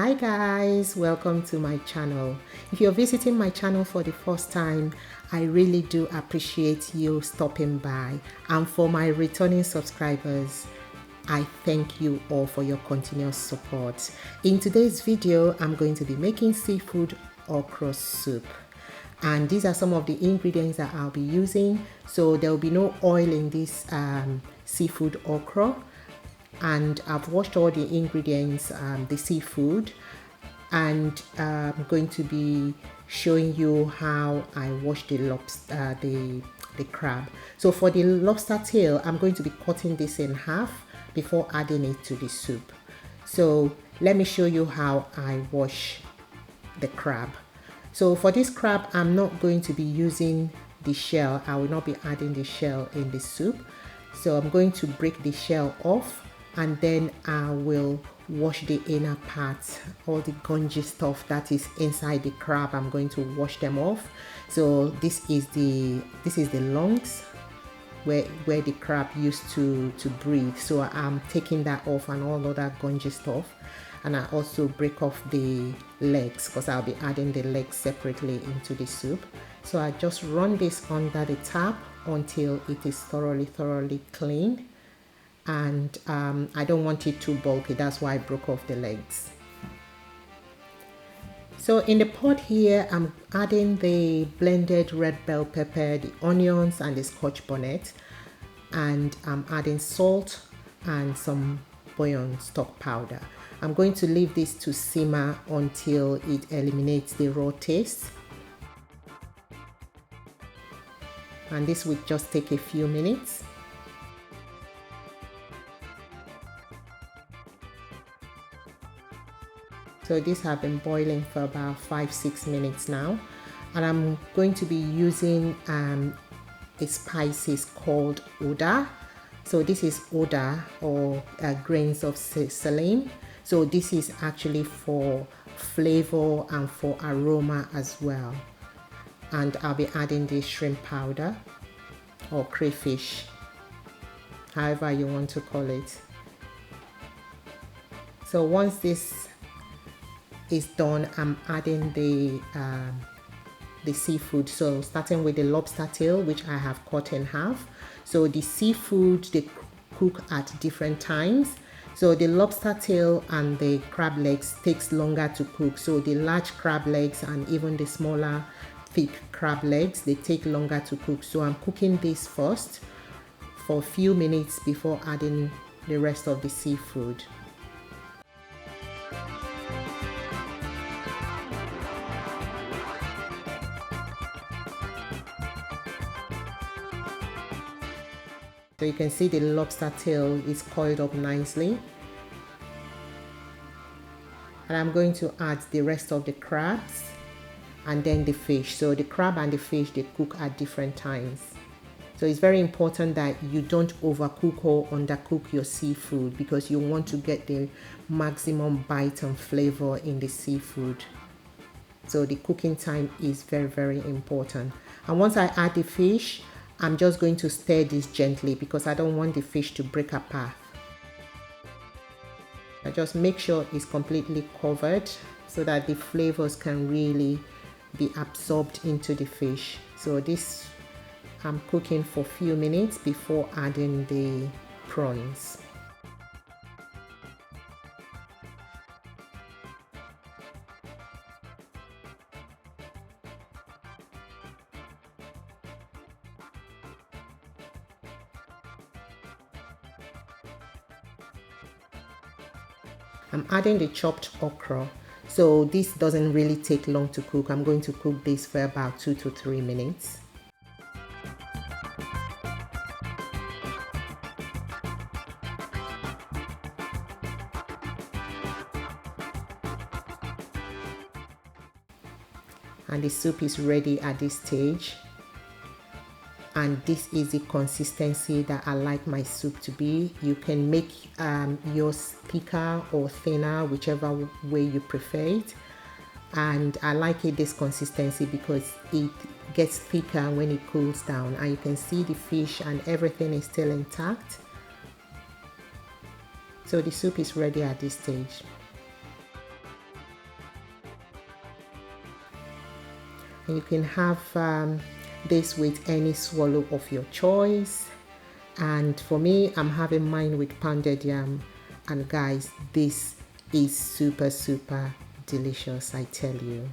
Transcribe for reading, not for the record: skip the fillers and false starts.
Hi guys, welcome to my channel. If you're visiting my channel for the first time, I really do appreciate you stopping by, and for my returning subscribers, I thank you all for your continuous support. In today's video, I'm going to be making seafood okra soup, and these are some of the ingredients that I'll be using. So there will be no oil in this seafood okra, and I've washed all the ingredients, the seafood, and I'm going to be showing you how I wash the lobster, the crab. So for the lobster tail, I'm going to be cutting this in half before adding it to the soup. So let me show you how I wash the crab. So for this crab, I'm not going to be using the shell. I will not be adding the shell in the soup. So I'm going to break the shell off, and then I will wash the inner parts, all the gungy stuff that is inside the crab. I'm going to wash them off. So this is the lungs where the crab used to breathe. So I'm taking that off and all other gungy stuff. And I also break off the legs because I'll be adding the legs separately into the soup. So I just run this under the tap until it is thoroughly clean. And I don't want it too bulky, that's why I broke off the legs. So in the pot here, I'm adding the blended red bell pepper, the onions, and the scotch bonnet, and I'm adding salt and some bouillon stock powder. I'm going to leave this to simmer until it eliminates the raw taste, and this will just take a few minutes. So these have been boiling for about 5-6 minutes now, and I'm going to be using a spices called Uddah. So this is Uddah, or grains of Selim. So this is actually for flavor and for aroma as well. And I'll be adding the shrimp powder or crayfish, however you want to call it. So once this is done, I'm adding the seafood. So starting with the lobster tail, which I have cut in half. So the seafood, they cook at different times. So the lobster tail and the crab legs takes longer to cook. So the large crab legs and even the smaller thick crab legs, they take longer to cook. So I'm cooking this first for a few minutes before adding the rest of the seafood. So you can see the lobster tail is coiled up nicely. And I'm going to add the rest of the crabs and then the fish. So the crab and the fish, they cook at different times. So it's very important that you don't overcook or undercook your seafood, because you want to get the maximum bite and flavor in the seafood. So the cooking time is very important. And once I add the fish, I'm just going to stir this gently because I don't want the fish to break apart. I just make sure it's completely covered so that the flavors can really be absorbed into the fish. So this I'm cooking for a few minutes before adding the prawns. I'm adding the chopped okra. So this doesn't really take long to cook. I'm going to cook this for about 2 to 3 minutes. And the soup is ready at this stage. And this is the consistency that I like my soup to be. You can make yours thicker or thinner, whichever way you prefer it. And I like it this consistency because it gets thicker when it cools down, and you can see the fish and everything is still intact. So the soup is ready at this stage. And you can have this with any swallow of your choice. And for me, I'm having mine with pounded yam. And guys, this is super delicious, I tell you.